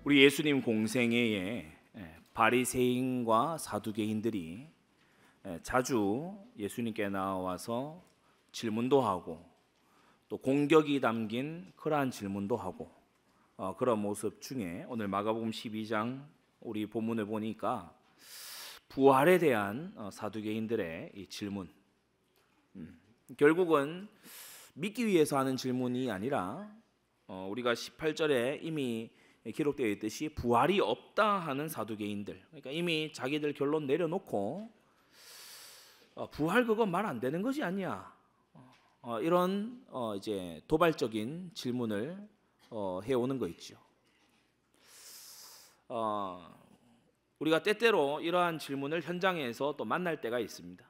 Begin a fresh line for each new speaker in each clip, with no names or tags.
우리 예수님 공생애에 바리새인과 사두개인들이 자주 예수님께 나와서 질문도 하고 또 공격이 담긴 그러한 질문도 하고 그런 모습 중에 오늘 마가복음 12장 우리 본문을 보니까 부활에 대한 사두개인들의 이 질문, 결국은 믿기 위해서 하는 질문이 아니라 우리가 18절에 이미 기록되어 있듯이 부활이 없다 하는 사두개인들, 그러니까 이미 자기들 결론 내려놓고 부활 그거 말 안 되는 거지 않냐, 이런 이제 도발적인 질문을 해오는 거 있죠. 우리가 때때로 이러한 질문을 현장에서 또 만날 때가 있습니다.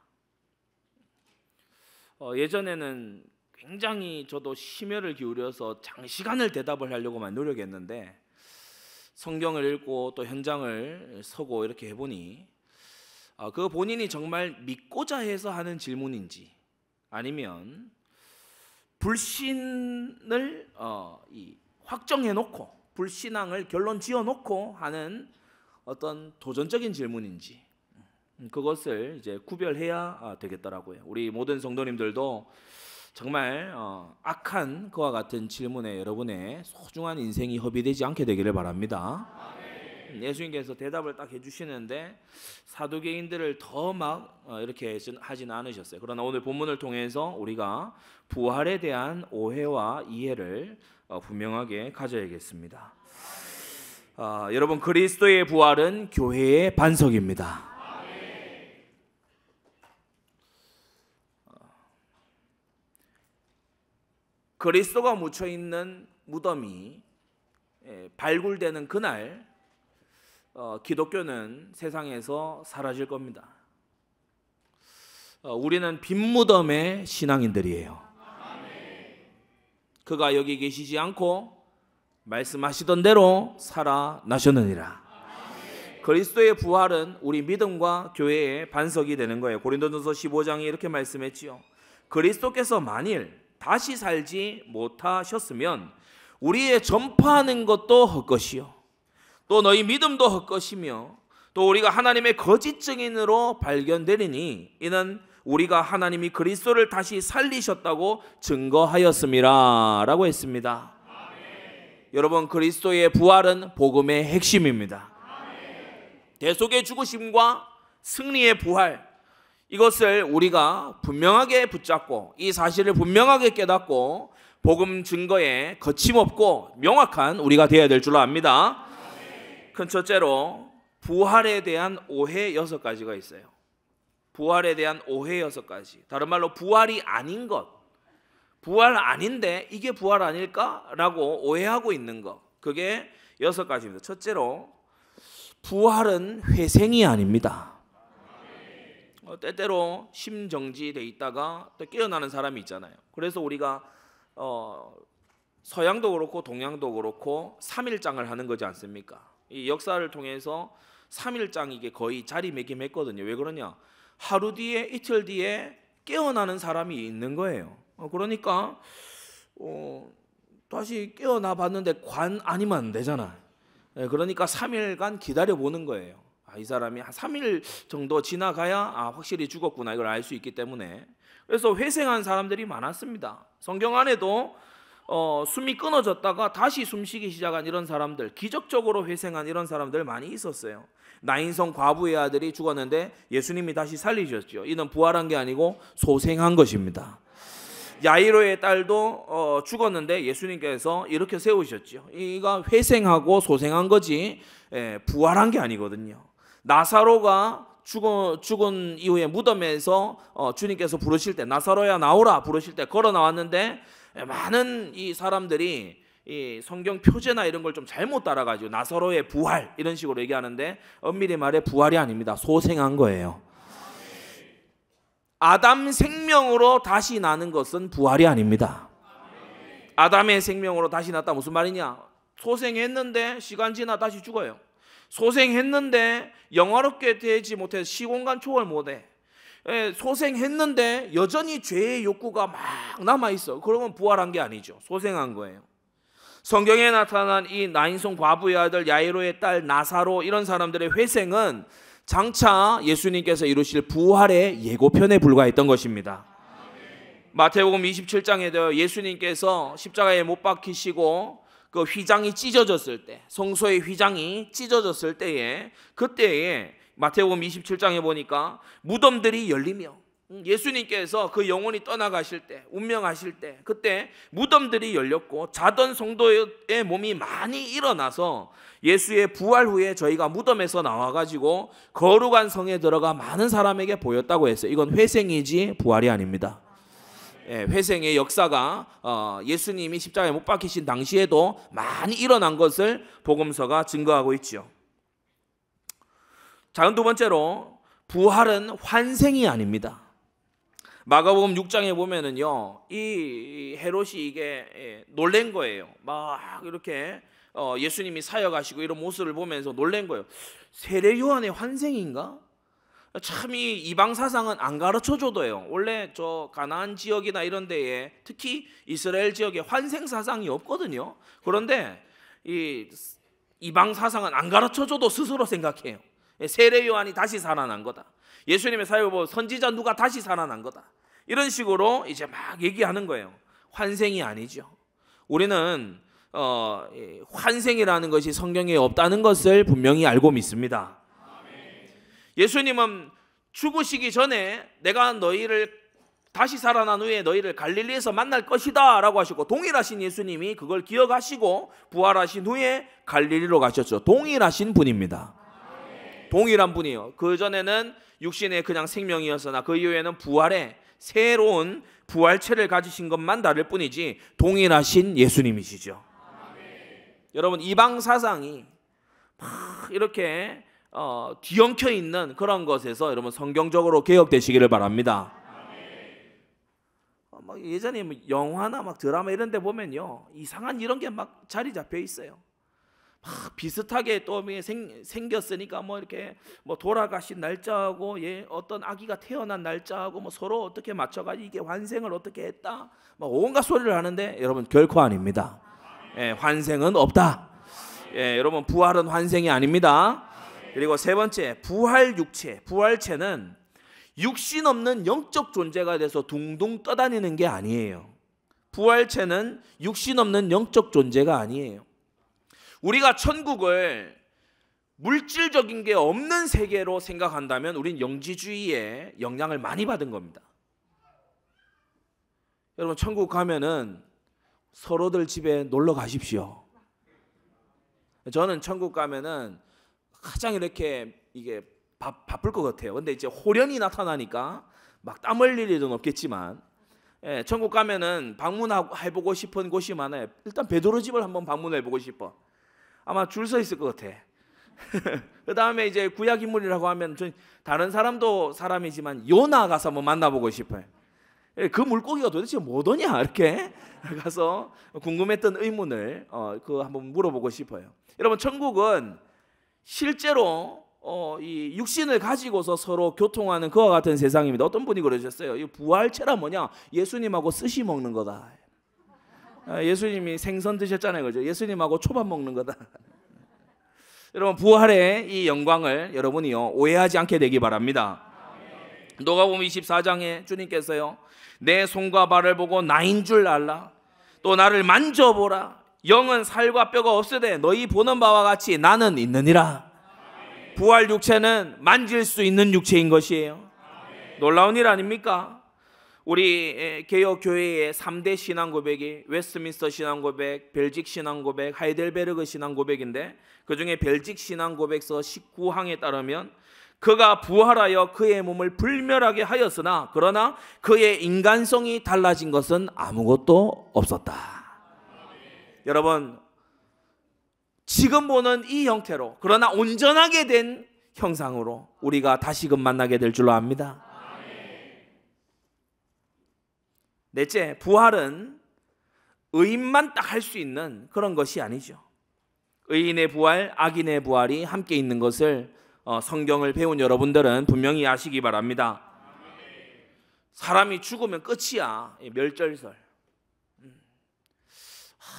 예전에는 굉장히 저도 심혈을 기울여서 장시간을 대답을 하려고만 노력했는데 성경을 읽고 또 현장을 서고 이렇게 해보니 그 본인이 정말 믿고자 해서 하는 질문인지 아니면 불신을 확정해놓고 불신앙을 결론 지어놓고 하는 어떤 도전적인 질문인지 그것을 이제 구별해야 되겠더라고요. 우리 모든 성도님들도 정말 악한 그와 같은 질문에 여러분의 소중한 인생이 허비되지 않게 되기를 바랍니다. 예수님께서 대답을 딱 해주시는데 사두개인들을 더 막 이렇게 하지는 않으셨어요. 그러나 오늘 본문을 통해서 우리가 부활에 대한 오해와 이해를 분명하게 가져야겠습니다. 여러분, 그리스도의 부활은 교회의 반석입니다. 그리스도가 묻혀있는 무덤이 발굴되는 그날 기독교는 세상에서 사라질 겁니다. 우리는 빈 무덤의 신앙인들이에요. 그가 여기 계시지 않고 말씀하시던 대로 살아나셨느니라. 그리스도의 부활은 우리 믿음과 교회의 반석이 되는 거예요. 고린도전서 15장에 이렇게 말씀했지요. 그리스도께서 만일 다시 살지 못하셨으면 우리의 전파하는 것도 헛것이요 또 너희 믿음도 헛것이며 또 우리가 하나님의 거짓 증인으로 발견되리니 이는 우리가 하나님이 그리스도를 다시 살리셨다고 증거하였음이라 라고 했습니다. 여러분, 그리스도의 부활은 복음의 핵심입니다. 대속의 죽으심과 승리의 부활, 이것을 우리가 분명하게 붙잡고 이 사실을 분명하게 깨닫고 복음 증거에 거침없고 명확한 우리가 되어야 될 줄 압니다. 큰 첫째로 부활에 대한 오해 6가지가 있어요. 부활에 대한 오해 6가지. 다른 말로 부활이 아닌 것, 부활 아닌데 이게 부활 아닐까라고 오해하고 있는 것, 그게 6가지입니다. 첫째로 부활은 회생이 아닙니다. 때때로 심정지돼 있다가 또 깨어나는 사람이 있잖아요. 그래서 우리가 서양도 그렇고 동양도 그렇고 3일장을 하는 거지 않습니까? 이 역사를 통해서 3일장 이게 거의 자리매김했거든요. 왜 그러냐? 하루 뒤에 이틀 뒤에 깨어나는 사람이 있는 거예요. 그러니까 다시 깨어나 봤는데 관 아니면 안 되잖아. 그러니까 3일간 기다려보는 거예요. 이 사람이 한 3일 정도 지나가야 확실히 죽었구나 이걸 알 수 있기 때문에. 그래서 회생한 사람들이 많았습니다. 성경 안에도 숨이 끊어졌다가 다시 숨쉬기 시작한 이런 사람들, 기적적으로 회생한 이런 사람들 많이 있었어요. 나인성 과부의 아들이 죽었는데 예수님이 다시 살리셨죠. 이는 부활한 게 아니고 소생한 것입니다. 야이로의 딸도 죽었는데 예수님께서 이렇게 세우셨죠. 이가 회생하고 소생한 거지 부활한 게 아니거든요. 나사로가 죽은 이후에 무덤에서 주님께서 부르실 때 나사로야 나오라 부르실 때 걸어 나왔는데 많은 이 사람들이 이 성경 표제나 이런 걸 좀 잘못 따라가지고 나사로의 부활 이런 식으로 얘기하는데 엄밀히 말해 부활이 아닙니다. 소생한 거예요. 아담 생명으로 다시 나는 것은 부활이 아닙니다. 아담의 생명으로 다시 났다 무슨 말이냐? 소생했는데 시간 지나 다시 죽어요. 소생했는데 영화롭게 되지 못해서 시공간 초월 못해. 소생했는데 여전히 죄의 욕구가 막 남아있어. 그러면 부활한 게 아니죠. 소생한 거예요. 성경에 나타난 이 나인성 과부의 아들 야이로의 딸 나사로, 이런 사람들의 회생은 장차 예수님께서 이루실 부활의 예고편에 불과했던 것입니다. 마태복음 27장에도 예수님께서 십자가에 못 박히시고 그 휘장이 찢어졌을 때, 성소의 휘장이 찢어졌을 때에, 그때에 마태복음 27장에 보니까 무덤들이 열리며 예수님께서 그 영혼이 떠나가실 때, 운명하실 때, 그때 무덤들이 열렸고 자던 성도의 몸이 많이 일어나서 예수의 부활 후에 저희가 무덤에서 나와가지고 거룩한 성에 들어가 많은 사람에게 보였다고 했어요. 이건 회생이지 부활이 아닙니다. 회생의 역사가 예수님이 십자가에 못 박히신 당시에도 많이 일어난 것을 복음서가 증거하고 있죠. 자, 두 번째로 부활은 환생이 아닙니다. 마가복음 6장에 보면은요, 이 헤롯이 이게 놀란 거예요. 막 이렇게 예수님이 사역하시고 이런 모습을 보면서 놀란 거예요. 세례 요한의 환생인가? 참 이 이방 사상은 안 가르쳐 줘도요. 원래 저 가나안 지역이나 이런 데에, 특히 이스라엘 지역에 환생 사상이 없거든요. 그런데 이 이방 사상은 안 가르쳐 줘도 스스로 생각해요. 세례 요한이 다시 살아난 거다. 예수님의 사역을 보고 선지자 누가 다시 살아난 거다. 이런 식으로 이제 막 얘기하는 거예요. 환생이 아니죠. 우리는 환생이라는 것이 성경에 없다는 것을 분명히 알고 믿습니다. 예수님은 죽으시기 전에 내가 너희를 다시 살아난 후에 너희를 갈릴리에서 만날 것이다 라고 하시고, 동일하신 예수님이 그걸 기억하시고 부활하신 후에 갈릴리로 가셨죠. 동일하신 분입니다. 동일한 분이요. 그 전에는 육신의 그냥 생명이었으나 그 이후에는 부활의 새로운 부활체를 가지신 것만 다를 뿐이지 동일하신 예수님이시죠. 여러분, 이방 사상이 막 이렇게 뒤엉켜 있는 그런 것에서 여러분 성경적으로 개혁되시기를 바랍니다. 막 예전에 뭐 영화나 막 드라마 이런 데 보면요, 이상한 이런 게 막 자리 잡혀 있어요. 막 비슷하게 또 생겼으니까 뭐 이렇게 뭐 돌아가신 날짜하고 어떤 아기가 태어난 날짜하고 뭐 서로 어떻게 맞춰가지고 이게 환생을 어떻게 했다, 막 온갖 소리를 하는데 여러분 결코 아닙니다. 환생은 없다. 여러분 부활은 환생이 아닙니다. 그리고 세 번째, 부활 육체, 부활체는 육신 없는 영적 존재가 돼서 둥둥 떠다니는 게 아니에요. 부활체는 육신 없는 영적 존재가 아니에요. 우리가 천국을 물질적인 게 없는 세계로 생각한다면 우린 영지주의에 영향을 많이 받은 겁니다. 여러분, 천국 가면은 서로들 집에 놀러 가십시오. 저는 천국 가면은 가장 이렇게 이게 바쁠 것 같아요. 근데 이제 호련이 나타나니까 막 땀 흘릴 일은 없겠지만, 천국 가면은 방문해보고 싶은 곳이 많아요. 일단 베드로 집을 한번 방문해보고 싶어. 아마 줄 서 있을 것 같아. 그 다음에 이제 구약 인물이라고 하면 다른 사람도 사람이지만 요나 가서 한번 만나보고 싶어요. 그 물고기가 도대체 뭐더냐 이렇게 가서 궁금했던 의문을 한번 물어보고 싶어요. 여러분, 천국은 실제로 이 육신을 가지고서 서로 교통하는 그와 같은 세상입니다. 어떤 분이 그러셨어요. 이 부활체라 뭐냐? 예수님하고 스시 먹는 거다. 예수님이 생선 드셨잖아요, 그죠? 예수님하고 초밥 먹는 거다. 여러분, 부활의 이 영광을 여러분이요 오해하지 않게 되기 바랍니다. 누가복음 24장에 주님께서요, 내 손과 발을 보고 나인 줄 알라. 또 나를 만져보라. 영은 살과 뼈가 없으되 너희 보는 바와 같이 나는 있느니라. 부활 육체는 만질 수 있는 육체인 것이에요. 놀라운 일 아닙니까? 우리 개혁 교회의 3대 신앙 고백이 웨스트민스터 신앙 고백, 벨직 신앙 고백, 하이델베르그 신앙 고백인데, 그중에 벨직 신앙 고백서 19항에 따르면 그가 부활하여 그의 몸을 불멸하게 하였으나 그러나 그의 인간성이 달라진 것은 아무것도 없었다. 여러분, 지금 보는 이 형태로 그러나 온전하게 된 형상으로 우리가 다시금 만나게 될 줄로 압니다. 넷째, 부활은 의인만 딱 할 수 있는 그런 것이 아니죠. 의인의 부활, 악인의 부활이 함께 있는 것을 성경을 배운 여러분들은 분명히 아시기 바랍니다. 사람이 죽으면 끝이야. 멸절설.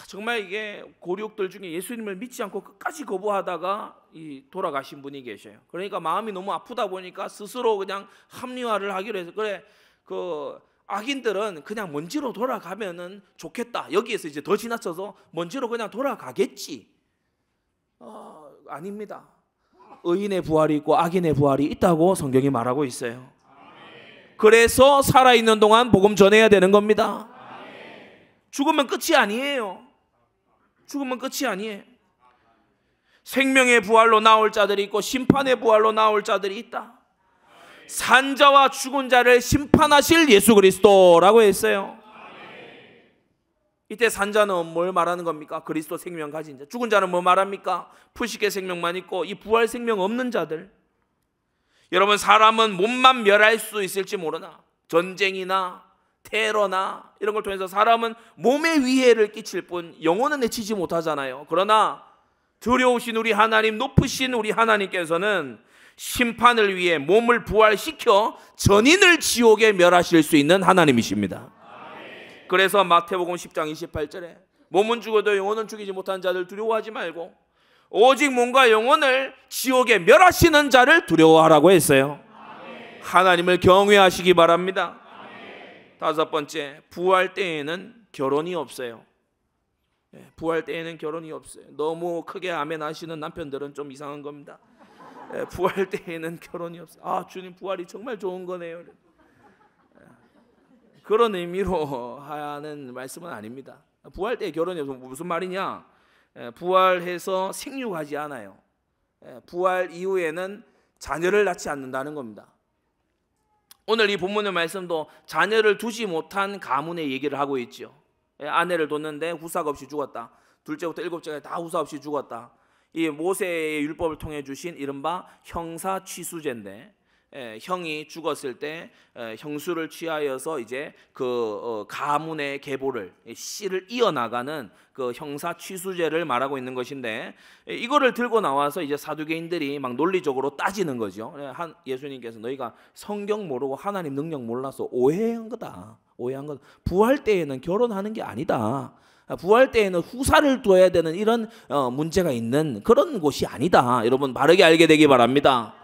정말 이게 고륙들 중에 예수님을 믿지 않고 끝까지 거부하다가 돌아가신 분이 계셔요. 그러니까 마음이 너무 아프다 보니까 스스로 그냥 합리화를 하기로 해서, 그래 그 악인들은 그냥 먼지로 돌아가면은 좋겠다, 여기에서 이제 더 지나쳐서 먼지로 그냥 돌아가겠지. 아닙니다. 의인의 부활이 있고 악인의 부활이 있다고 성경이 말하고 있어요. 그래서 살아있는 동안 복음 전해야 되는 겁니다. 죽으면 끝이 아니에요. 죽으면 끝이 아니에요. 생명의 부활로 나올 자들이 있고 심판의 부활로 나올 자들이 있다. 산자와 죽은 자를 심판하실 예수 그리스도라고 했어요. 이때 산자는 뭘 말하는 겁니까? 그리스도 생명 가진 자. 죽은 자는 뭐 말합니까? 풀식의 생명만 있고 이 부활 생명 없는 자들. 여러분, 사람은 몸만 멸할 수 있을지 모르나 전쟁이나 테러나 이런 걸 통해서 사람은 몸에 위해를 끼칠 뿐 영혼은 해치지 못하잖아요. 그러나 두려우신 우리 하나님, 높으신 우리 하나님께서는 심판을 위해 몸을 부활시켜 전인을 지옥에 멸하실 수 있는 하나님이십니다. 그래서 마태복음 10장 28절에 몸은 죽어도 영혼은 죽이지 못한 자들 두려워하지 말고 오직 몸과 영혼을 지옥에 멸하시는 자를 두려워하라고 했어요. 하나님을 경외하시기 바랍니다. 다섯 번째, 부활 때에는 결혼이 없어요. 부활 때에는 결혼이 없어요. 너무 크게 아멘 하시는 남편들은 좀 이상한 겁니다. 부활 때에는 결혼이 없어요. 주님 부활이 정말 좋은 거네요. 그런 의미로 하는 말씀은 아닙니다. 부활 때 결혼이 없으면 무슨 말이냐? 부활해서 생육하지 않아요. 부활 이후에는 자녀를 낳지 않는다는 겁니다. 오늘 이 본문의 말씀도 자녀를 두지 못한 가문의 얘기를 하고 있죠. 아내를 뒀는데 후사가 없이 죽었다. 둘째부터 일곱째까지 다 후사 없이 죽었다. 이 모세의 율법을 통해 주신 이른바 형사 취수제인데, 형이 죽었을 때 형수를 취하여서 이제 그 가문의 계보를, 씨를 이어나가는 그 형사 취수제를 말하고 있는 것인데, 이거를 들고 나와서 이제 사두개인들이 막 논리적으로 따지는 거죠. 예수님께서 너희가 성경 모르고 하나님 능력 몰라서 오해한 거다. 오해한 것. 부활 때에는 결혼하는 게 아니다. 부활 때에는 후사를 둬야 되는 이런 문제가 있는 그런 곳이 아니다. 여러분 바르게 알게 되기 바랍니다.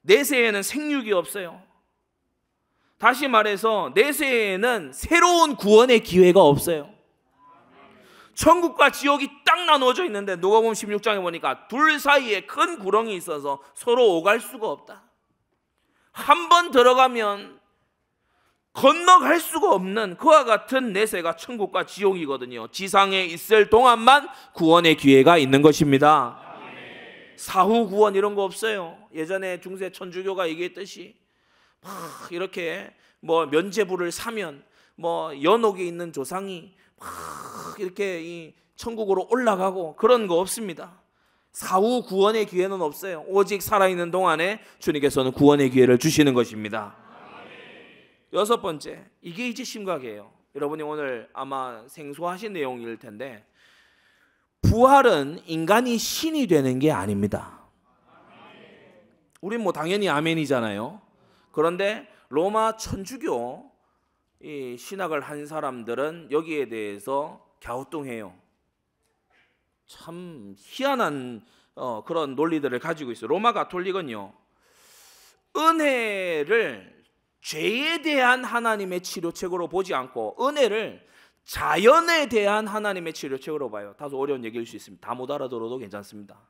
내세에는 생육이 없어요. 다시 말해서 내세에는 새로운 구원의 기회가 없어요. 천국과 지옥이 딱 나누어져 있는데 누가복음 16장에 보니까 둘 사이에 큰 구렁이 있어서 서로 오갈 수가 없다. 한 번 들어가면 건너갈 수가 없는 그와 같은 내세가 천국과 지옥이거든요. 지상에 있을 동안만 구원의 기회가 있는 것입니다. 사후 구원 이런 거 없어요. 예전에 중세 천주교가 얘기했듯이 막 이렇게 뭐 면죄부를 사면 뭐 연옥에 있는 조상이 막 이렇게 이 천국으로 올라가고 그런 거 없습니다. 사후 구원의 기회는 없어요. 오직 살아있는 동안에 주님께서는 구원의 기회를 주시는 것입니다. 여섯 번째, 이게 이제 심각해요. 여러분이 오늘 아마 생소하신 내용일 텐데, 부활은 인간이 신이 되는 게 아닙니다. 우린 뭐 당연히 아멘이잖아요. 그런데 로마 천주교 이 신학을 한 사람들은 여기에 대해서 갸우뚱해요. 참 희한한 그런 논리들을 가지고 있어요. 로마 가톨릭은요, 은혜를 죄에 대한 하나님의 치료책으로 보지 않고 은혜를 자연에 대한 하나님의 치료책으로 봐요. 다소 어려운 얘기일 수 있습니다. 다 못 알아들어도 괜찮습니다.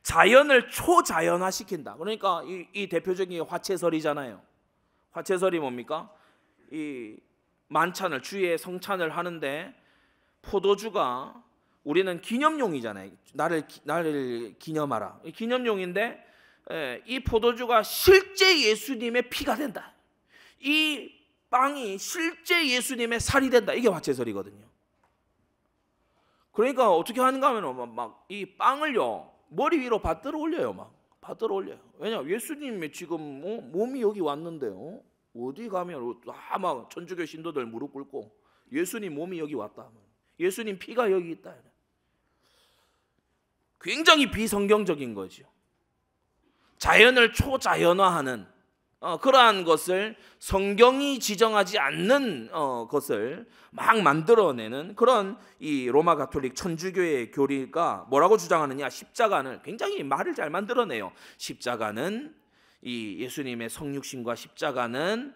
자연을 초자연화시킨다. 그러니까 이 대표적인 게 화채설이잖아요. 화채설이 뭡니까? 이 만찬을, 주의 성찬을 하는데 포도주가 우리는 기념용이잖아요. 나를 기념하라. 기념용인데 이 포도주가 실제 예수님의 피가 된다. 이 빵이 실제 예수님의 살이 된다. 이게 화채설이거든요. 그러니까 어떻게 하는가 하면 막 이 빵을요 머리 위로 받들어 올려요. 막 받들어 올려요. 왜냐? 예수님의 지금 몸이 여기 왔는데요. 어디 가면 막 천주교 신도들 무릎 꿇고 예수님 몸이 여기 왔다. 예수님 피가 여기 있다. 굉장히 비성경적인 거죠. 자연을 초자연화하는 그러한 것을 성경이 지정하지 않는 것을 막 만들어내는 그런 이 로마 가톨릭 천주교의 교리가 뭐라고 주장하느냐? 십자가는 굉장히 말을 잘 만들어내요. 십자가는 이 예수님의 성육신과 십자가는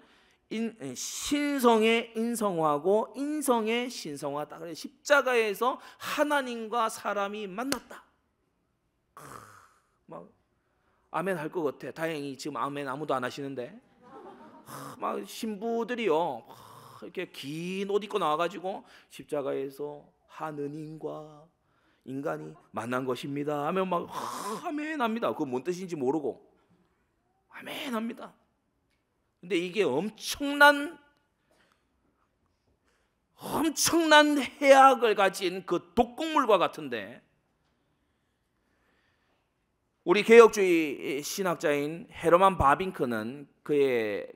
신성의 인성화고 인성의 신성화다. 그래서 십자가에서 하나님과 사람이 만났다. 막 아멘 할 것 같아. 다행히 지금 아멘 아무도 안 하시는데 막 신부들이요 이렇게 긴 옷 입고 나와가지고 십자가에서 하느님과 인간이 만난 것입니다 하면 막 아멘 합니다. 그거 뭔 뜻인지 모르고 아멘 합니다. 근데 이게 엄청난 해악을 가진 그 독극물과 같은데, 우리 개혁주의 신학자인 헤르만 바빙크는 그의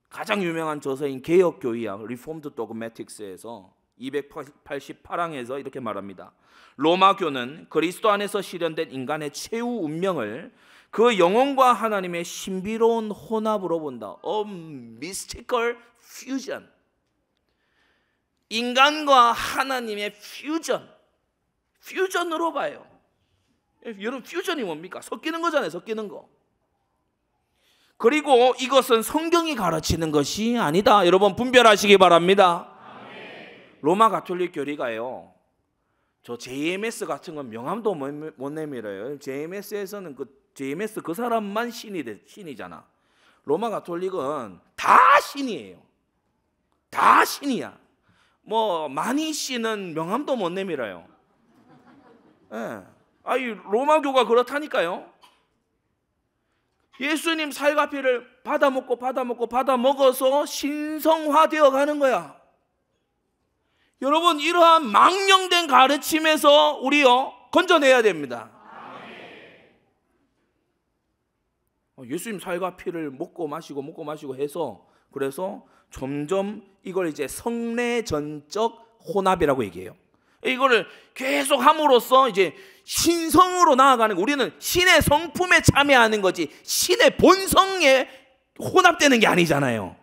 가장 유명한 저서인 개혁교의학 Reformed Dogmatics에서 288항에서 이렇게 말합니다. 로마교는 그리스도 안에서 실현된 인간의 최후 운명을 그 영혼과 하나님의 신비로운 혼합으로 본다. mystical fusion. 인간과 하나님의 퓨전으로 봐요. 여러분, 퓨전이 뭡니까? 섞이는 거잖아요. 섞이는 거. 그리고 이것은 성경이 가르치는 것이 아니다. 여러분 분별하시기 바랍니다. 로마 가톨릭 교리가요, 저 JMS 같은 건 명함도 못 내밀어요. JMS에서는 JMS 그 사람만 신이잖아. 로마 가톨릭은 다 신이에요. 다 신이야. 뭐 많이 신은 명함도 못 내밀어요. 아니 로마교가 그렇다니까요. 예수님 살과 피를 받아 먹어서 신성화되어 가는 거야. 여러분, 이러한 망령된 가르침에서 우리요 건져내야 됩니다. 예수님 살과 피를 먹고 마시고 해서, 그래서 점점 이걸 이제 성례전적 혼합이라고 얘기해요. 이거를 계속 함으로써 이제 신성으로 나아가는 거. 우리는 신의 성품에 참여하는 거지 신의 본성에 혼합되는 게 아니잖아요.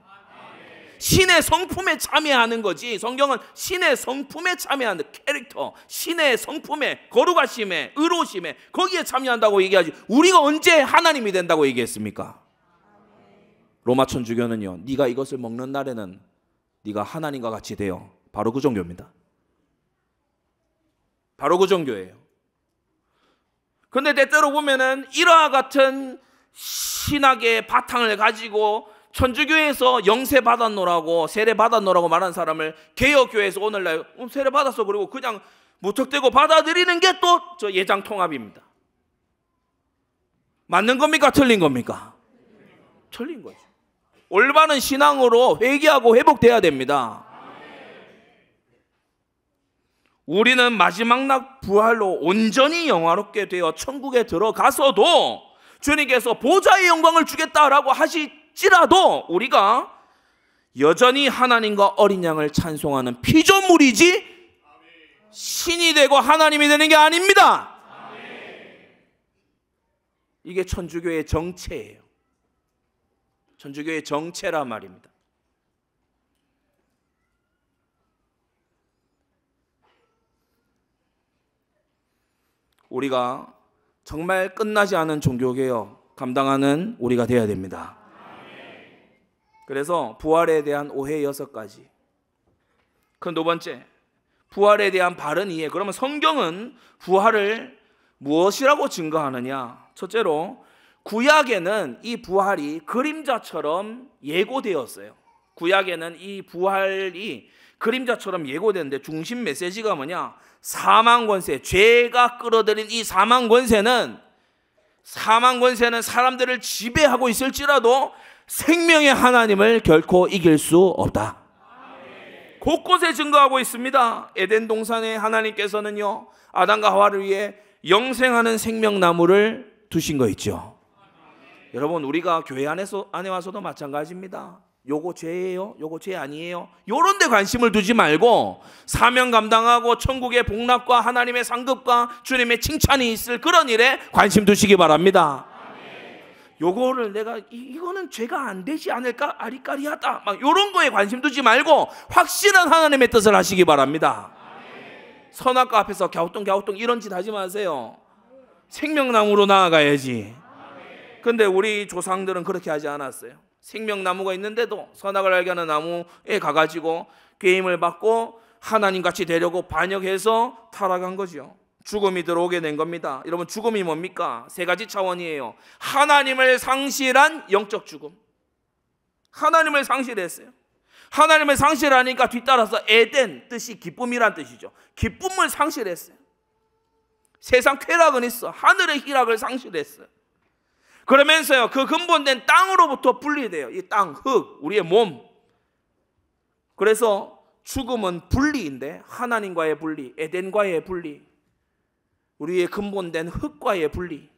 신의 성품에 참여하는 거지. 성경은 신의 성품에 참여하는 캐릭터, 신의 성품에, 거룩하심에, 의로우심에, 거기에 참여한다고 얘기하지, 우리가 언제 하나님이 된다고 얘기했습니까? 로마 천주교는요, 네가 이것을 먹는 날에는 네가 하나님과 같이 돼요. 바로 그 종교입니다. 바로 그 종교예요. 근데 때때로 보면은 이와 같은 신학의 바탕을 가지고 천주교에서 영세 받았노라고, 세례 받았노라고 말하는 사람을 개혁교회에서 오늘날 세례 받았어 그리고 그냥 무턱대고 받아들이는 게 또 저 예장통합입니다. 맞는 겁니까? 틀린 겁니까? 틀린 거죠. 올바른 신앙으로 회개하고 회복돼야 됩니다. 우리는 마지막 날 부활로 온전히 영화롭게 되어 천국에 들어가서도 주님께서 보좌의 영광을 주겠다라고 하실지라도 우리가 여전히 하나님과 어린 양을 찬송하는 피조물이지 신이 되고 하나님이 되는 게 아닙니다. 이게 천주교의 정체예요. 천주교의 정체란 말입니다. 우리가 정말 끝나지 않은 종교개혁 감당하는 우리가 되어야 됩니다. 그래서 부활에 대한 오해 6가지. 그 두 번째, 부활에 대한 바른 이해. 그러면 성경은 부활을 무엇이라고 증거하느냐? 첫째로 구약에는 이 부활이 그림자처럼 예고되었어요. 구약에는 이 부활이 그림자처럼 예고되는데 중심 메시지가 뭐냐? 사망 권세, 죄가 끌어들인 이 사망 권세는 사람들을 지배하고 있을지라도 생명의 하나님을 결코 이길 수 없다. 곳곳에 증거하고 있습니다. 에덴 동산에 하나님께서는요, 아담과 하와를 위해 영생하는 생명나무를 두신 거 있죠. 여러분, 우리가 교회 안에 와서도 마찬가지입니다. 요거 죄예요? 요거 죄 아니에요? 요런 데 관심을 두지 말고 사명 감당하고 천국의 복락과 하나님의 상급과 주님의 칭찬이 있을 그런 일에 관심 두시기 바랍니다. 요거를 내가 이거는 죄가 안 되지 않을까? 아리까리하다. 막 이런 거에 관심 두지 말고 확실한 하나님의 뜻을 하시기 바랍니다. 선악과 앞에서 갸우뚱 이런 짓 하지 마세요. 생명나무로 나아가야지. 근데 우리 조상들은 그렇게 하지 않았어요. 생명나무가 있는데도 선악을 알게 하는 나무에 가가지고 게임을 받고 하나님같이 되려고 반역해서 타락한 거죠. 죽음이 들어오게 된 겁니다. 여러분, 죽음이 뭡니까? 세 가지 차원이에요. 하나님을 상실한 영적 죽음. 하나님을 상실했어요. 하나님을 상실하니까 뒤따라서 에덴, 뜻이 기쁨이란 뜻이죠. 기쁨을 상실했어요. 세상 쾌락은 있어. 하늘의 희락을 상실했어요. 그러면서요, 그 근본된 땅으로부터 분리돼요. 이 땅, 흙, 우리의 몸. 그래서 죽음은 분리인데, 하나님과의 분리, 에덴과의 분리, 우리의 근본된 흙과의 분리.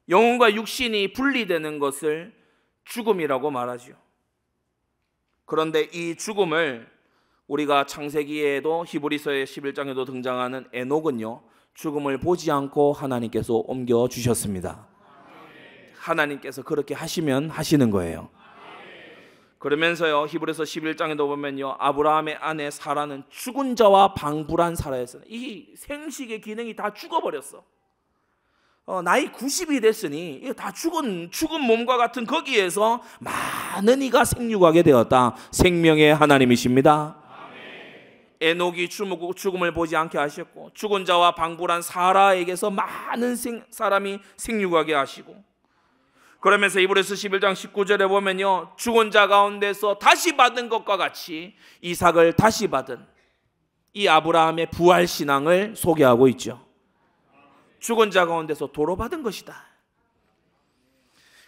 영혼과 육신이 분리되는 것을 죽음이라고 말하죠. 그런데 이 죽음을 우리가 창세기에도 히브리서의 11장에도 등장하는 에녹은요, 죽음을 보지 않고 하나님께서 옮겨주셨습니다. 하나님께서 그렇게 하시면 하시는 거예요. 그러면서요, 히브리서 11장에도 보면요, 아브라함의 아내 사라는 죽은 자와 방불한 사라였어요. 이 생식의 기능이 다 죽어버렸어. 나이 90이 됐으니 다 죽은 몸과 같은 거기에서 많은 이가 생육하게 되었다. 생명의 하나님이십니다. 에녹이 죽음을 보지 않게 하셨고, 죽은 자와 방불한 사라에게서 많은 사람이 생육하게 하시고, 그러면서 히브리서 11장 19절에 보면요, 죽은 자 가운데서 다시 받은 것과 같이 이삭을 다시 받은 이 아브라함의 부활 신앙을 소개하고 있죠. 죽은 자 가운데서 도로 받은 것이다.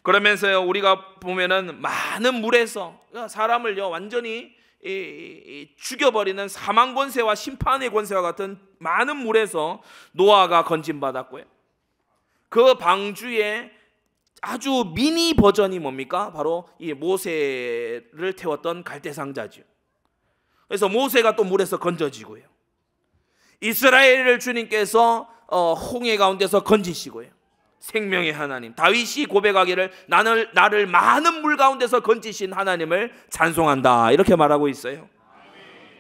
그러면서요, 우리가 보면은 많은 물에서 사람을요 완전히 죽여버리는 사망 권세와 심판의 권세와 같은 많은 물에서 노아가 건진받았고요, 그 방주의 아주 미니 버전이 뭡니까? 바로 이 모세를 태웠던 갈대상자죠. 그래서 모세가 또 물에서 건져지고요, 이스라엘을 주님께서 홍해 가운데서 건지시고요, 생명의 하나님, 다윗이 고백하기를 나를 많은 물 가운데서 건지신 하나님을 찬송한다, 이렇게 말하고 있어요.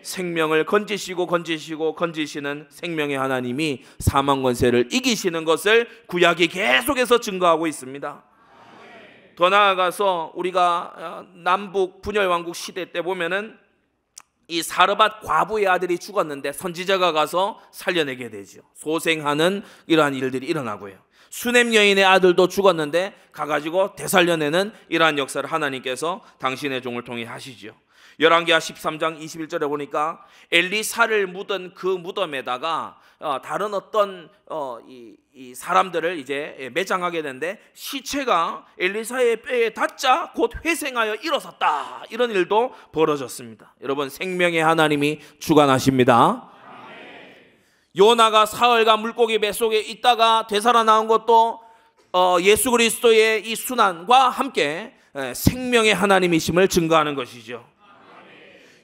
생명을 건지시는 생명의 하나님이 사망 권세를 이기시는 것을 구약이 계속해서 증거하고 있습니다. 더 나아가서 우리가 남북 분열 왕국 시대 때 보면은 이 사르밧 과부의 아들이 죽었는데 선지자가 가서 살려내게 되죠. 소생하는 이러한 일들이 일어나고요, 수넴 여인의 아들도 죽었는데 가가지고 되살려내는 이러한 역사를 하나님께서 당신의 종을 통해 하시죠. 열왕기하 13장 21절에 보니까 엘리사를 묻은 그 무덤에다가 다른 어떤 이 사람들을 이제 매장하게 되는데, 시체가 엘리사의 뼈에 닿자 곧 회생하여 일어섰다, 이런 일도 벌어졌습니다. 여러분, 생명의 하나님이 주관하십니다. 요나가 사흘간 물고기 뱃속에 있다가 되살아나온 것도 예수 그리스도의 이 순환과 함께 생명의 하나님이심을 증거하는 것이죠.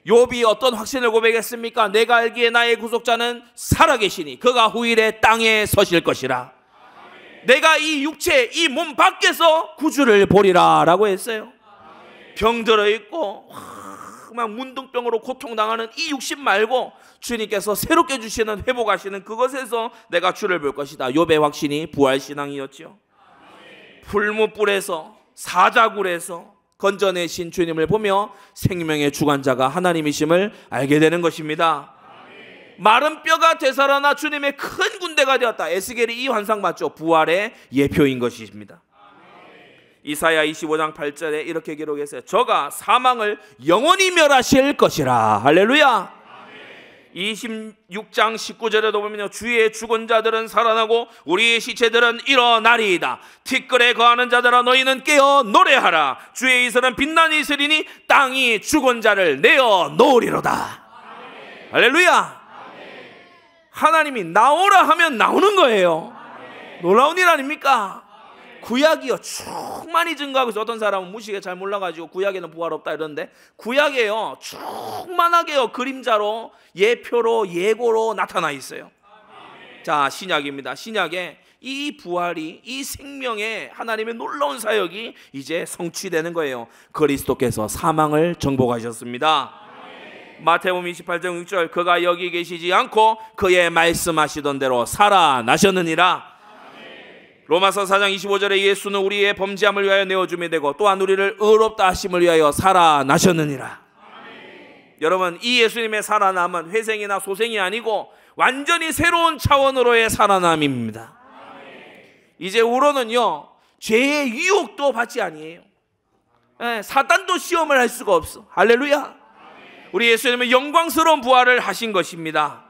욥이 어떤 확신을 고백했습니까? 내가 알기에 나의 구속자는 살아계시니 그가 후일에 땅에 서실 것이라. 내가 이 육체, 이 몸 밖에서 구주를 보리라 라고 했어요. 병들어 있고 막 문둥병으로 고통당하는 이 육신 말고 주님께서 새롭게 주시는, 회복하시는 그것에서 내가 주를 볼 것이다. 욥의 확신이 부활신앙이었죠. 풀무불에서, 사자굴에서 건져내신 주님을 보며 생명의 주관자가 하나님이심을 알게 되는 것입니다. 마른 뼈가 되살아나 주님의 큰 군대가 되었다. 에스겔이 이 환상 맞죠? 부활의 예표인 것입니다. 이사야 25장 8절에 이렇게 기록했어요. 저가 사망을 영원히 멸하실 것이라. 할렐루야. 26장 19절에도 보면요, 주의 죽은 자들은 살아나고 우리의 시체들은 일어나리이다. 티끌에 거하는 자들아 너희는 깨어 노래하라. 주의 이슬은 빛나니 있으리니 땅이 죽은 자를 내어 놓으리로다. 할렐루야. 하나님이 나오라 하면 나오는 거예요. 놀라운 일 아닙니까? 구약이요 충만히 증거하고 있어요. 어떤 사람은 무식에 잘 몰라가지고 구약에는 부활 없다 이러는데, 구약에요 충만하게요 그림자로, 예표로, 예고로 나타나 있어요. 자, 신약입니다. 신약에 이 부활이, 이 생명의 하나님의 놀라운 사역이 이제 성취되는 거예요. 그리스도께서 사망을 정복하셨습니다. 마태복음 28장 6절, 그가 여기 계시지 않고 그의 말씀하시던 대로 살아나셨느니라. 로마서 4장 25절에 예수는 우리의 범죄함을 위하여 내어줌이 되고 또한 우리를 의롭다 하심을 위하여 살아나셨느니라. 여러분, 이 예수님의 살아남은 회생이나 소생이 아니고 완전히 새로운 차원으로의 살아남입니다. 이제 우로는요, 죄의 유혹도 받지 아니에요. 사단도 시험을 할 수가 없어. 할렐루야. 우리 예수님은 영광스러운 부활을 하신 것입니다.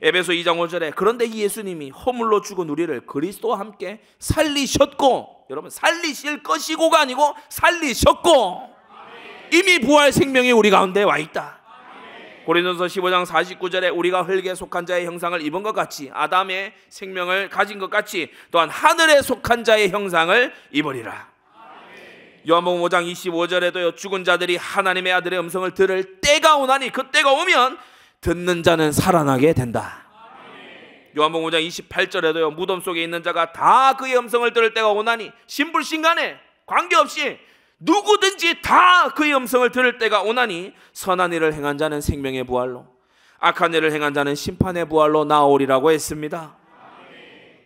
에베소 2장 5절에 그런데 이 예수님이 허물로 죽은 우리를 그리스도와 함께 살리셨고, 여러분, 살리실 것이고가 아니고 살리셨고, 이미 부활 생명이 우리 가운데 와 있다. 고린도서 15장 49절에 우리가 흙에 속한 자의 형상을 입은 것 같이, 아담의 생명을 가진 것 같이 또한 하늘에 속한 자의 형상을 입으리라. 요한복음 5장 25절에도요, 죽은 자들이 하나님의 아들의 음성을 들을 때가 오나니, 그 때가 오면 듣는 자는 살아나게 된다. 요한복음 5장 28절에도요, 무덤 속에 있는 자가 다 그의 음성을 들을 때가 오나니, 신불신간에 관계없이 누구든지 다 그의 음성을 들을 때가 오나니 선한 일을 행한 자는 생명의 부활로, 악한 일을 행한 자는 심판의 부활로 나오리라고 했습니다.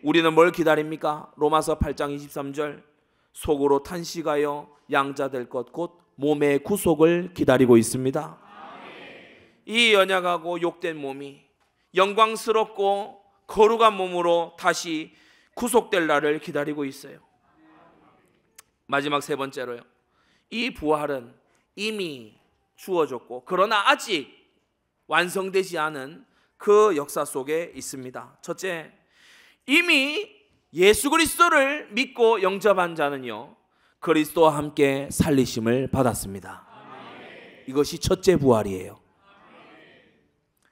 우리는 뭘 기다립니까? 로마서 8장 23절, 속으로 탄식하여 양자 될 것 곧 몸의 구속을 기다리고 있습니다. 이 연약하고 욕된 몸이 영광스럽고 거룩한 몸으로 다시 구속될 날을 기다리고 있어요. 마지막 세 번째로요, 이 부활은 이미 주어졌고 그러나 아직 완성되지 않은 그 역사 속에 있습니다. 첫째, 이미 예수 그리스도를 믿고 영접한 자는요, 그리스도와 함께 살리심을 받았습니다. 이것이 첫째 부활이에요.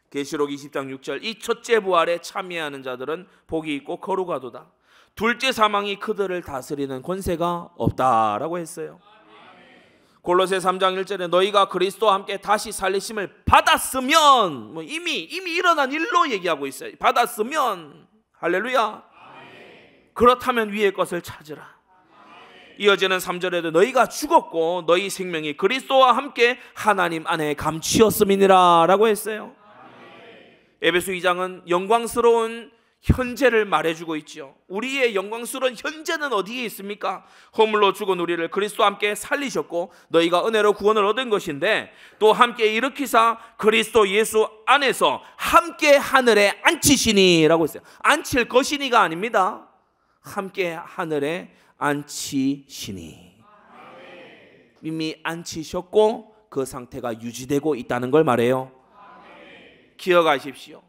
계시록 20장 6절, 이 첫째 부활에 참여하는 자들은 복이 있고 거룩하도다. 둘째 사망이 그들을 다스리는 권세가 없다라고 했어요. 골로새 3장 1절에 너희가 그리스도와 함께 다시 살리심을 받았으면, 이미 일어난 일로 얘기하고 있어요. 받았으면, 할렐루야. 그렇다면 위의 것을 찾으라. 이어지는 3절에도 너희가 죽었고 너희 생명이 그리스도와 함께 하나님 안에 감추었음이니라 라고 했어요. 에베소 2장은 영광스러운 현재를 말해주고 있죠. 우리의 영광스러운 현재는 어디에 있습니까? 허물로 죽은 우리를 그리스도와 함께 살리셨고 너희가 은혜로 구원을 얻은 것인데, 또 함께 일으키사 그리스도 예수 안에서 함께 하늘에 앉히시니 라고 했어요. 앉힐 것이니가 아닙니다. 함께 하늘에 앉히시니. 이미 앉히셨고 그 상태가 유지되고 있다는 걸 말해요. 기억하십시오.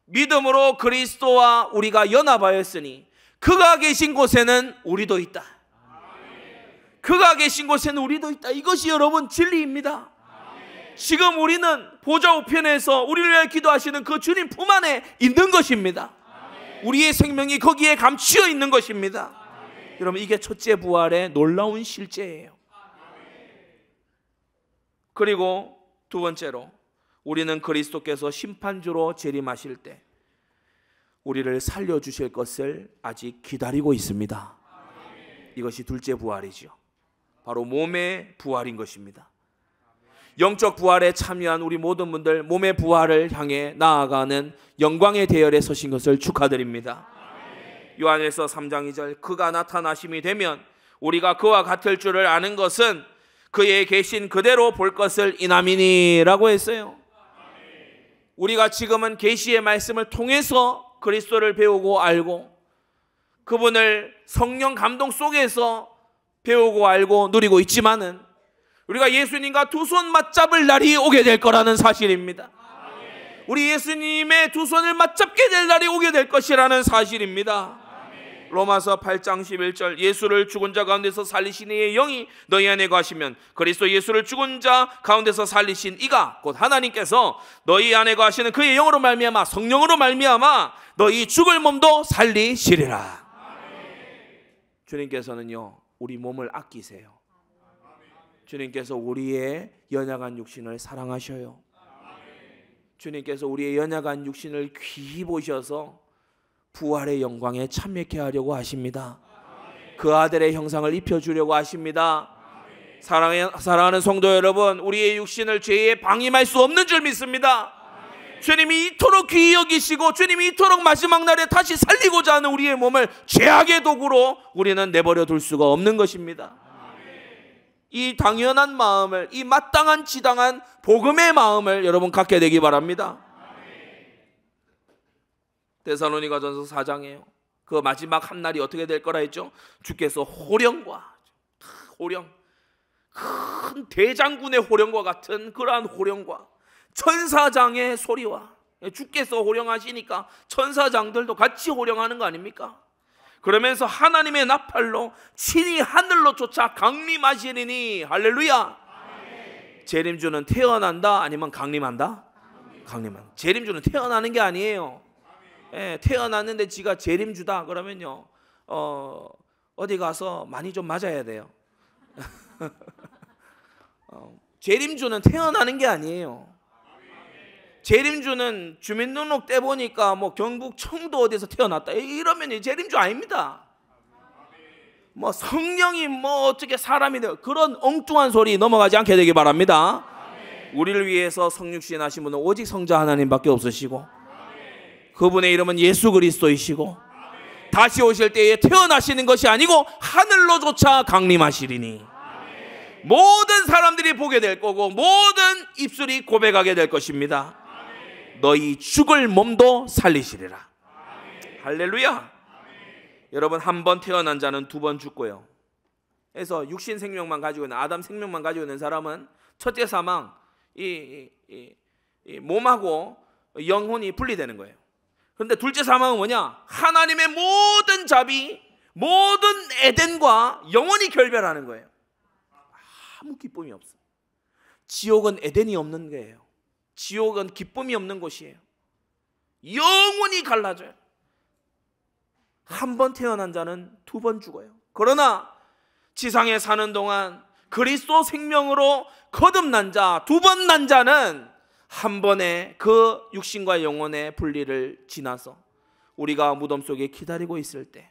믿음으로 그리스도와 우리가 연합하였으니 그가 계신 곳에는 우리도 있다. 그가 계신 곳에는 우리도 있다. 이것이 여러분 진리입니다. 지금 우리는 보좌 우편에서 우리를 위해 기도하시는 그 주님 품 안에 있는 것입니다. 우리의 생명이 거기에 감추어 있는 것입니다. 여러분, 이게 첫째 부활의 놀라운 실제예요. 그리고 두 번째로, 우리는 그리스도께서 심판주로 재림하실 때 우리를 살려주실 것을 아직 기다리고 있습니다. 이것이 둘째 부활이죠. 바로 몸의 부활인 것입니다. 영적 부활에 참여한 우리 모든 분들, 몸의 부활을 향해 나아가는 영광의 대열에 서신 것을 축하드립니다. 요한일서 3장 2절, 그가 나타나심이 되면 우리가 그와 같을 줄을 아는 것은 그의 계신 그대로 볼 것을 인함이니 라고 했어요. 우리가 지금은 계시의 말씀을 통해서 그리스도를 배우고 알고, 그분을 성령 감동 속에서 배우고 알고 누리고 있지만은 우리가 예수님과 두 손 맞잡을 날이 오게 될 거라는 사실입니다. 우리 예수님의 두 손을 맞잡게 될 날이 오게 될 것이라는 사실입니다. 로마서 8장 11절, 예수를 죽은 자 가운데서 살리신 이의 영이 너희 안에 거하시면 그리스도 예수를 죽은 자 가운데서 살리신 이가 곧 하나님께서 너희 안에 거하시는 그의 영으로 말미암아, 성령으로 말미암아 너희 죽을 몸도 살리시리라. 주님께서는요, 우리 몸을 아끼세요. 주님께서 우리의 연약한 육신을 사랑하셔요. 주님께서 우리의 연약한 육신을 귀히 보셔서 부활의 영광에 참여케 하려고 하십니다. 그 아들의 형상을 입혀주려고 하십니다. 사랑하는 성도 여러분, 우리의 육신을 죄에 방임할 수 없는 줄 믿습니다. 주님이 이토록 귀히 여기시고 주님이 이토록 마지막 날에 다시 살리고자 하는 우리의 몸을 죄악의 도구로 우리는 내버려 둘 수가 없는 것입니다. 이 당연한 마음을, 이 마땅한 지당한 복음의 마음을 여러분 갖게 되기 바랍니다. 데살로니가전서 4장이에요. 그 마지막 한 날이 어떻게 될 거라 했죠? 주께서 호령과 큰 대장군의 호령과 같은 그러한 호령과 천사장의 소리와, 주께서 호령하시니까 천사장들도 같이 호령하는 거 아닙니까? 그러면서 하나님의 나팔로 친히 하늘로 쫓아 강림하시리니. 할렐루야. 재림주는 태어난다 아니면 강림한다? 강림한다. 재림주는 태어나는 게 아니에요. 태어났는데 지가 재림주다 그러면요, 어디 가서 많이 좀 맞아야 돼요. 재림주는 태어나는 게 아니에요. 재림주는 주민등록 떼보니까 뭐 경북 청도 어디서 태어났다 이러면 재림주 아닙니다. 뭐 성령이 뭐 어떻게 사람이 되어, 그런 엉뚱한 소리 넘어가지 않게 되기 바랍니다. 우리를 위해서 성육신 하신 분은 오직 성자 하나님밖에 없으시고, 그분의 이름은 예수 그리스도이시고, 다시 오실 때에 태어나시는 것이 아니고 하늘로조차 강림하시리니 모든 사람들이 보게 될 거고 모든 입술이 고백하게 될 것입니다. 너희 죽을 몸도 살리시리라. 할렐루야. 여러분, 한 번 태어난 자는 두 번 죽고요. 그래서 육신 생명만 가지고 있는, 아담 생명만 가지고 있는 사람은 첫째 사망, 이 몸하고 영혼이 분리되는 거예요. 그런데 둘째 사망은 뭐냐? 하나님의 모든 자비, 모든 에덴과 영원히 결별하는 거예요. 아무 기쁨이 없어요. 지옥은 에덴이 없는 거예요. 지옥은 기쁨이 없는 곳이에요. 영원히 갈라져요. 한 번 태어난 자는 두 번 죽어요. 그러나 지상에 사는 동안 그리스도 생명으로 거듭난 자, 두 번 난 자는 한 번의 그 육신과 영혼의 분리를 지나서 우리가 무덤 속에 기다리고 있을 때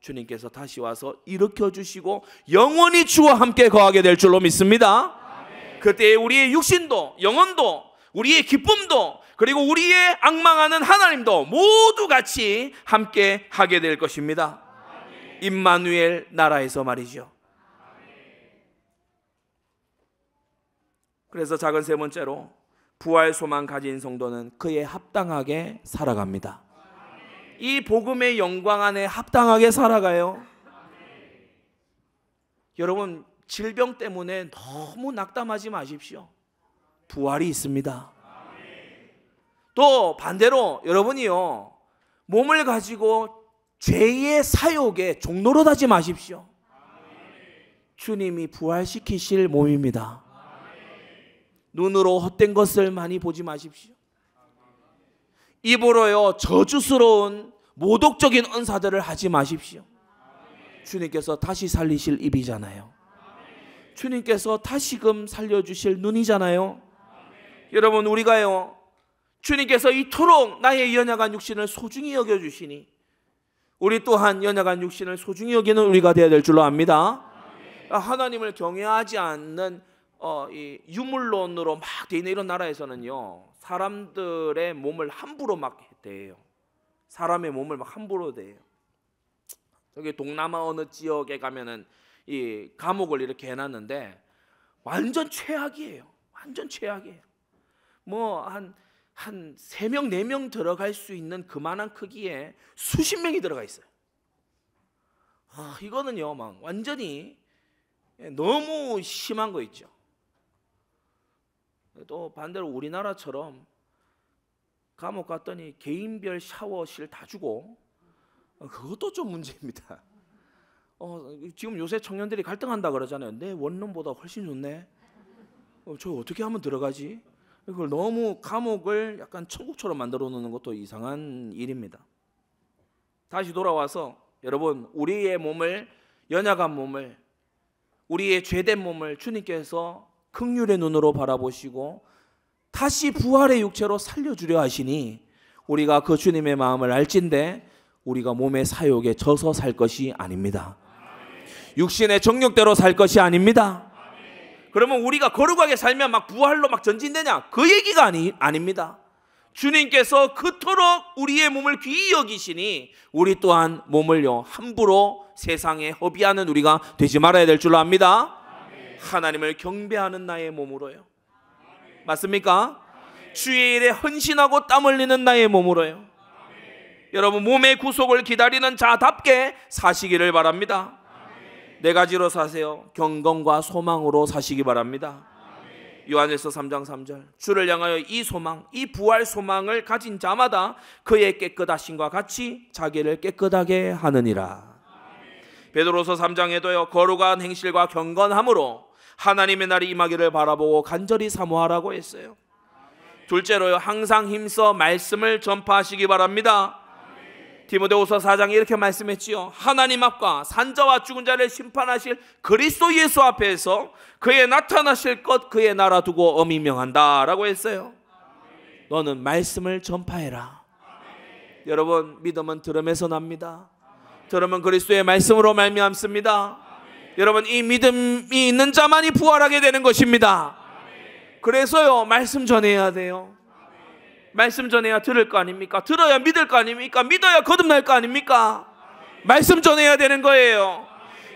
주님께서 다시 와서 일으켜 주시고 영원히 주와 함께 거하게 될 줄로 믿습니다. 그때 우리의 육신도 영혼도 우리의 기쁨도 그리고 우리의 앙망하는 하나님도 모두 같이 함께 하게 될 것입니다. 임마누엘 나라에서 말이죠. 그래서 작은 세 번째로, 부활 소망 가진 성도는 그에 합당하게 살아갑니다. 이 복음의 영광 안에 합당하게 살아가요. 여러분, 질병 때문에 너무 낙담하지 마십시오. 부활이 있습니다. 또 반대로 여러분이요, 몸을 가지고 죄의 사욕에 종노릇하지 마십시오. 주님이 부활시키실 몸입니다. 눈으로 헛된 것을 많이 보지 마십시오. 입으로요, 저주스러운 모독적인 언사들을 하지 마십시오. 주님께서 다시 살리실 입이잖아요. 주님께서 다시금 살려주실 눈이잖아요. 여러분, 우리가요, 주님께서 이토록 나의 연약한 육신을 소중히 여겨주시니 우리 또한 연약한 육신을 소중히 여기는 우리가 되어야 될 줄로 압니다. 하나님을 경외하지 않는 이 유물론으로 막 돼 있는 이런 나라에서는요, 사람들의 몸을 함부로 막 대해요. 사람의 몸을 막 함부로 대해요. 저기 동남아 어느 지역에 가면은 이 감옥을 이렇게 해놨는데 완전 최악이에요. 완전 최악이에요. 뭐 한 3명 4명 들어갈 수 있는 그만한 크기에 수십 명이 들어가 있어요. 이거는요, 막 완전히 너무 심한 거 있죠. 또 반대로 우리나라처럼 감옥 갔더니 개인별 샤워실 다 주고, 그것도 좀 문제입니다. 지금 요새 청년들이 갈등한다 그러잖아요. 내 원룸보다 훨씬 좋네. 저 어떻게 하면 들어가지? 그걸 너무 감옥을 약간 천국처럼 만들어 놓는 것도 이상한 일입니다. 다시 돌아와서 여러분, 우리의 몸을, 연약한 몸을, 우리의 죄된 몸을 주님께서 긍휼의 눈으로 바라보시고 다시 부활의 육체로 살려주려 하시니 우리가 그 주님의 마음을 알진데 우리가 몸의 사욕에 져서 살 것이 아닙니다. 육신의 정욕대로 살 것이 아닙니다. 그러면 우리가 거룩하게 살면 막 부활로 막 전진되냐? 그 얘기가 아닙니다. 주님께서 그토록 우리의 몸을 귀히 여기시니 우리 또한 몸을요 함부로 세상에 허비하는 우리가 되지 말아야 될 줄로 압니다. 하나님을 경배하는 나의 몸으로요. 맞습니까? 주의 일에 헌신하고 땀 흘리는 나의 몸으로요. 여러분, 몸의 구속을 기다리는 자답게 사시기를 바랍니다. 네 가지로 사세요. 경건과 소망으로 사시기 바랍니다. 요한일서 3장 3절, 주를 향하여 이 소망, 이 부활 소망을 가진 자마다 그의 깨끗하심과 같이 자기를 깨끗하게 하느니라. 베드로서 3장에도요, 거룩한 행실과 경건함으로 하나님의 날이 임하기를 바라보고 간절히 사모하라고 했어요. 둘째로요, 항상 힘써 말씀을 전파하시기 바랍니다. 디모데후서 4장에 이렇게 말씀했지요. 하나님 앞과 산자와 죽은 자를 심판하실 그리스도 예수 앞에서 그의 나타나실 것 그의 나라 두고 엄히 명한다 라고 했어요. 너는 말씀을 전파해라. 여러분, 믿음은 들음에서 납니다. 들음은 그리스도의 말씀으로 말미암습니다. 여러분, 이 믿음이 있는 자만이 부활하게 되는 것입니다. 그래서요, 말씀 전해야 돼요. 말씀 전해야 들을 거 아닙니까? 들어야 믿을 거 아닙니까? 믿어야 거듭날 거 아닙니까? 말씀 전해야 되는 거예요.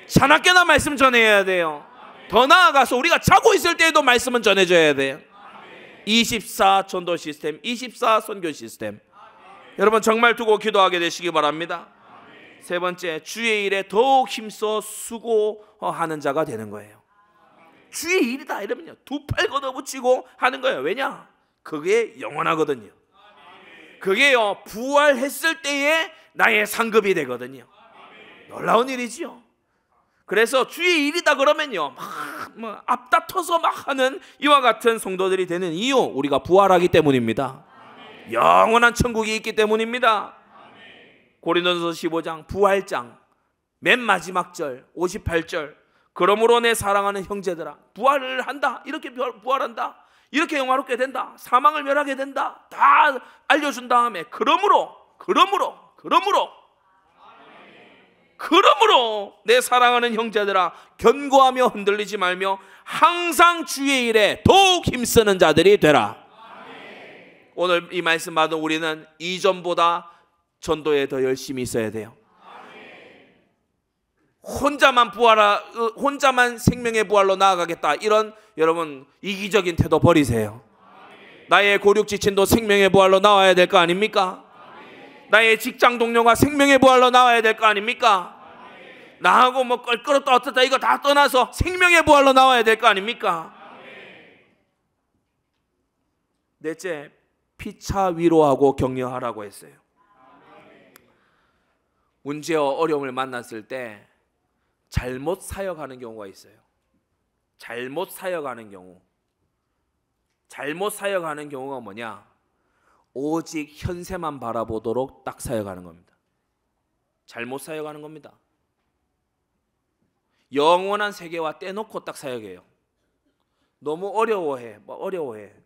자나깨나 말씀 전해야 돼요. 더 나아가서 우리가 자고 있을 때에도 말씀은 전해줘야 돼요. 24 전도 시스템, 24 선교 시스템. 여러분, 정말 두고 기도하게 되시기 바랍니다. 세 번째, 주의 일에 더욱 힘써 수고하는 자가 되는 거예요. 주의 일이다 이러면요, 두 팔 걷어붙이고 하는 거예요. 왜냐? 그게 영원하거든요. 그게요, 부활했을 때에 나의 상급이 되거든요. 놀라운 일이지요. 그래서 주의 일이다 그러면요, 막 앞다퉈서 막 하는 이와 같은 성도들이 되는 이유, 우리가 부활하기 때문입니다. 영원한 천국이 있기 때문입니다. 고린도전서 15장 부활장 맨 마지막 절 58절, 그러므로 내 사랑하는 형제들아, 부활을 한다, 이렇게 부활한다, 이렇게 영화롭게 된다, 사망을 멸하게 된다, 다 알려준 다음에 그러므로 내 사랑하는 형제들아, 견고하며 흔들리지 말며 항상 주의 일에 더욱 힘쓰는 자들이 되라. 오늘 이 말씀 받은 우리는 이전보다 전도에 더 열심히 있어야 돼요. 혼자만 생명의 부활로 나아가겠다, 이런 여러분 이기적인 태도 버리세요. 나의 고륙 지친도 생명의 부활로 나와야 될 거 아닙니까? 나의 직장 동료가 생명의 부활로 나와야 될 거 아닙니까? 나하고 뭐 껄끄럽다 어떻다 이거 다 떠나서 생명의 부활로 나와야 될 거 아닙니까? 넷째, 피차 위로하고 격려하라고 했어요. 문제와 어려움을 만났을 때 잘못 사역하는 경우가 있어요. 잘못 사역하는 경우가 뭐냐? 오직 현세만 바라보도록 딱 사역하는 겁니다. 잘못 사역하는 겁니다. 영원한 세계와 떼놓고 딱 사역해요. 너무 어려워해.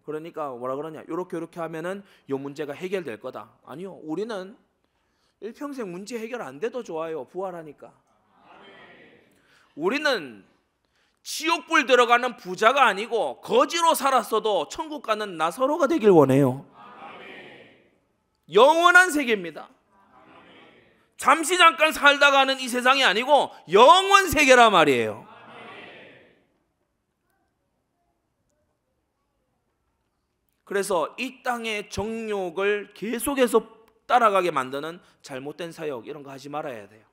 그러니까 뭐라 그러냐? 요렇게 하면은 요 문제가 해결될 거다. 아니요. 우리는 일평생 문제 해결 안 돼도 좋아요. 부활하니까. 우리는 지옥불 들어가는 부자가 아니고 거지로 살았어도 천국 가는 나사로가 되길 원해요. 영원한 세계입니다. 잠시 잠깐 살다가는 이 세상이 아니고 영원 세계란 말이에요. 그래서 이 땅의 정욕을 계속해서 따라가게 만드는 잘못된 사역, 이런 거 하지 말아야 돼요.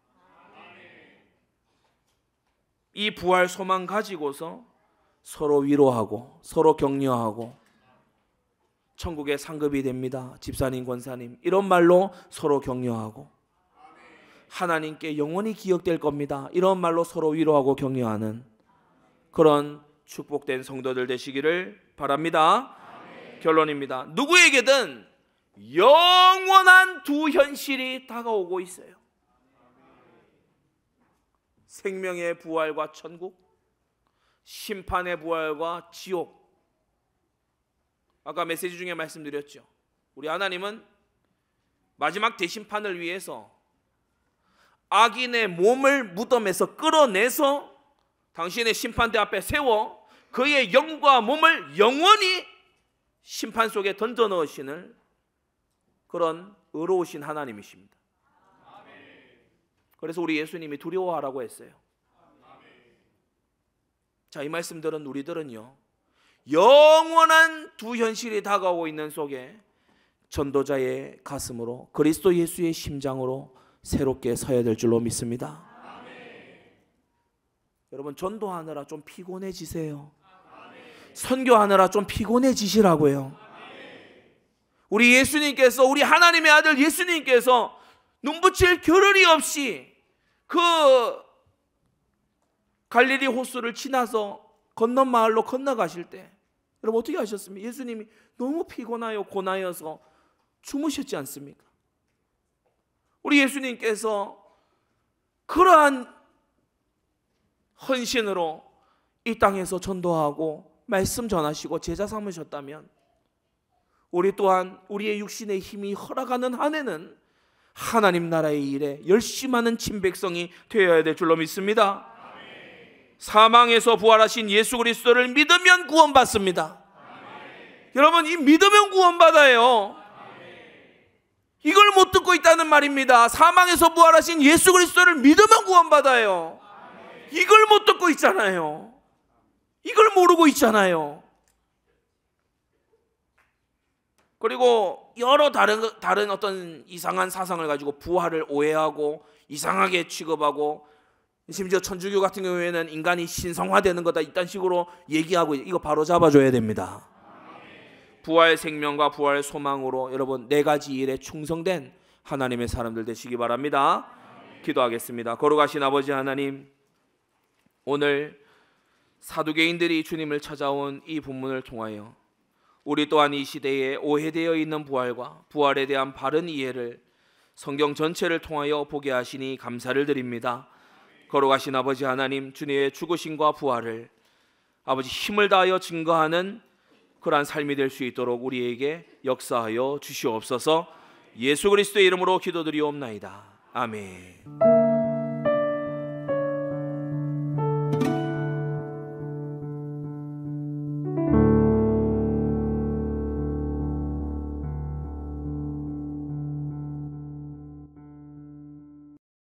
이 부활 소망 가지고서 서로 위로하고 서로 격려하고 천국의 상급이 됩니다, 집사님 권사님, 이런 말로 서로 격려하고 하나님께 영원히 기억될 겁니다, 이런 말로 서로 위로하고 격려하는 그런 축복된 성도들 되시기를 바랍니다. 결론입니다. 누구에게든 영원한 두 현실이 다가오고 있어요. 생명의 부활과 천국, 심판의 부활과 지옥. 아까 메시지 중에 말씀드렸죠. 우리 하나님은 마지막 대심판을 위해서 악인의 몸을 무덤에서 끌어내서 당신의 심판대 앞에 세워 그의 영과 몸을 영원히 심판 속에 던져 넣으시는 그런 의로우신 하나님이십니다. 그래서 우리 예수님이 두려워하라고 했어요. 자, 이 말씀들은 우리들은요, 영원한 두 현실이 다가오고 있는 속에 전도자의 가슴으로 그리스도 예수의 심장으로 새롭게 서야 될 줄로 믿습니다. 여러분, 전도하느라 좀 피곤해지세요. 선교하느라 좀 피곤해지시라고요. 우리 예수님께서, 우리 하나님의 아들 예수님께서 눈붙일 겨를이 없이 그 갈릴리 호수를 지나서 건넌 마을로 건너가실 때 여러분 어떻게 하셨습니까? 예수님이 너무 피곤하여 고나여서 주무셨지 않습니까? 우리 예수님께서 그러한 헌신으로 이 땅에서 전도하고 말씀 전하시고 제자 삼으셨다면 우리 또한 우리의 육신의 힘이 허락하는 한에는 하나님 나라의 일에 열심하는 친백성이 되어야 될 줄로 믿습니다. 사망에서 부활하신 예수 그리스도를 믿으면 구원받습니다. 여러분, 이 믿으면 구원받아요. 이걸 못 듣고 있다는 말입니다. 사망에서 부활하신 예수 그리스도를 믿으면 구원받아요. 이걸 못 듣고 있잖아요. 이걸 모르고 있잖아요. 그리고 여러 다른 어떤 이상한 사상을 가지고 부활을 오해하고 이상하게 취급하고, 심지어 천주교 같은 경우에는 인간이 신성화되는 거다 이딴 식으로 얘기하고, 이거 바로 잡아줘야 됩니다. 부활 생명과 부활 소망으로 여러분 네 가지 일에 충성된 하나님의 사람들 되시기 바랍니다. 기도하겠습니다. 거룩하신 아버지 하나님, 오늘 사두개인들이 주님을 찾아온 이 본문을 통하여 우리 또한 이 시대에 오해되어 있는 부활과 부활에 대한 바른 이해를 성경 전체를 통하여 보게 하시니 감사를 드립니다. 거룩하신 아버지 하나님, 주님의 죽으심과 부활을 아버지 힘을 다하여 증거하는 그러한 삶이 될 수 있도록 우리에게 역사하여 주시옵소서. 예수 그리스도의 이름으로 기도드리옵나이다. 아멘.